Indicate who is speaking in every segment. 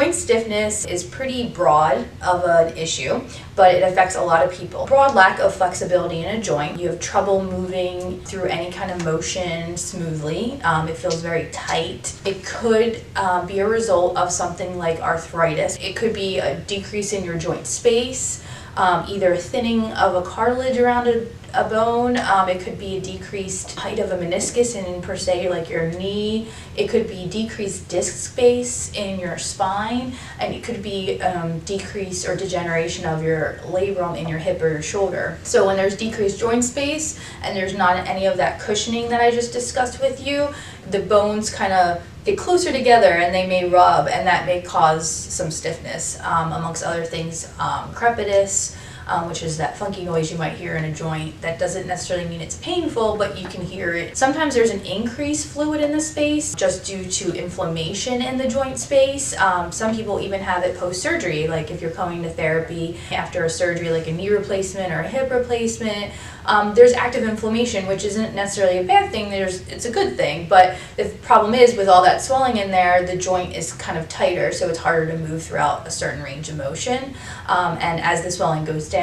Speaker 1: Joint stiffness is pretty broad of an issue, but it affects a lot of people. Broad lack of flexibility in a joint. You have trouble moving through any kind of motion smoothly. It feels very tight. It could be a result of something like arthritis. It could be a decrease in your joint space, either thinning of a cartilage around a bone. It could be a decreased height of a meniscus in per se, like your knee. It could be decreased disc space in your spine, and it could be decrease or degeneration of your labrum in your hip or your shoulder. So when there's decreased joint space and there's not any of that cushioning that I just discussed with you, the bones kind of get closer together and they may rub, and that may cause some stiffness, amongst other things, crepitus, which is that funky noise you might hear in a joint. That doesn't necessarily mean it's painful, but you can hear it. Sometimes there's an increased fluid in the space just due to inflammation in the joint space. Some people even have it post-surgery, like if you're coming to therapy after a surgery like a knee replacement or a hip replacement. There's active inflammation, which isn't necessarily a bad thing. It's a good thing, but the problem is with all that swelling in there, the joint is kind of tighter, so it's harder to move throughout a certain range of motion. And as the swelling goes down,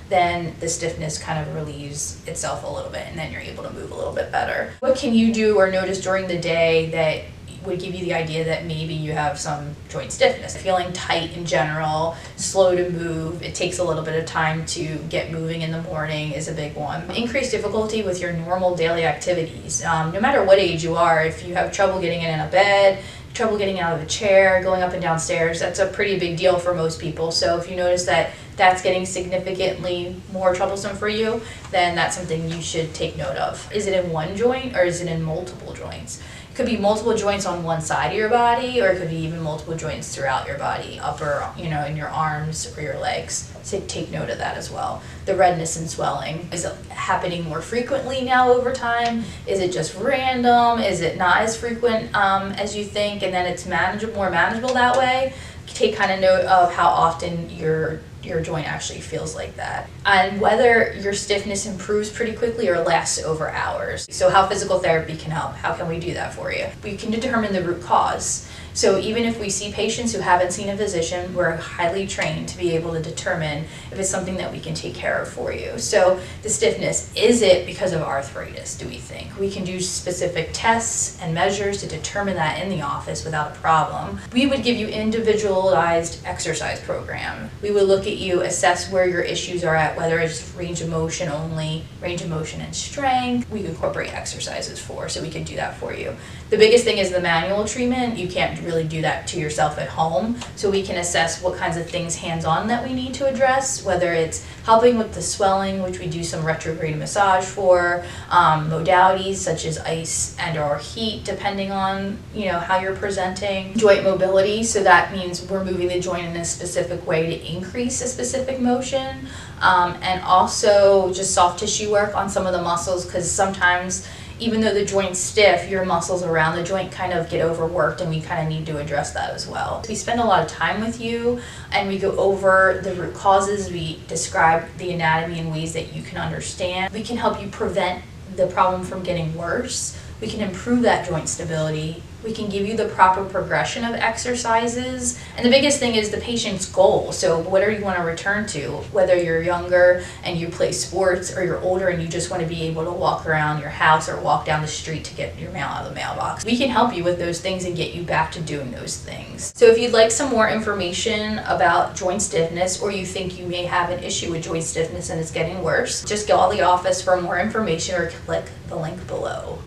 Speaker 1: then the stiffness kind of relieves itself a little bit, and then you're able to move a little bit better. What can you do or notice during the day that would give you the idea that maybe you have some joint stiffness? Feeling tight in general, slow to move, it takes a little bit of time to get moving in the morning is a big one. Increased difficulty with your normal daily activities. No matter what age you are, if you have trouble getting in a bed, trouble getting out of a chair, going up and down stairs, that's a pretty big deal for most people. So if you notice that that's getting significantly more troublesome for you, then that's something you should take note of. Is it in one joint or is it in multiple joints? It could be multiple joints on one side of your body, or it could be even multiple joints throughout your body, upper, in your arms or your legs. So take note of that as well. The redness and swelling, is it happening more frequently now over time? Is it just random? Is it not as frequent as you think, and then it's more manageable that way? Take kind of note of how often your joint actually feels like that, and whether your stiffness improves pretty quickly or lasts over hours. So how physical therapy can help. How can we do that for you? We can determine the root cause. So even if we see patients who haven't seen a physician, we're highly trained to be able to determine if it's something that we can take care of for you. So the stiffness, is it because of arthritis, do we think? We can do specific tests and measures to determine that in the office without a problem. We would give you individualized exercise program. We would look at you, assess where your issues are at, whether it's range of motion only, range of motion and strength. We incorporate exercises so we can do that for you. The biggest thing is the manual treatment. You can't really do that to yourself at home, so we can assess what kinds of things hands-on that we need to address, whether it's helping with the swelling, which we do some retrograde massage for, modalities such as ice and or heat, depending on how you're presenting. Joint mobility, so that means we're moving the joint in a specific way to increase a specific motion, and also just soft tissue work on some of the muscles, because sometimes even though the joint's stiff, your muscles around the joint kind of get overworked, and we kind of need to address that as well. We spend a lot of time with you, and we go over the root causes. We describe the anatomy in ways that you can understand. We can help you prevent the problem from getting worse. We can improve that joint stability. We can give you the proper progression of exercises. And the biggest thing is the patient's goal. So what do you want to return to? Whether you're younger and you play sports, or you're older and you just want to be able to walk around your house or walk down the street to get your mail out of the mailbox. We can help you with those things and get you back to doing those things. So if you'd like some more information about joint stiffness, or you think you may have an issue with joint stiffness and it's getting worse, just call the office for more information or click the link below.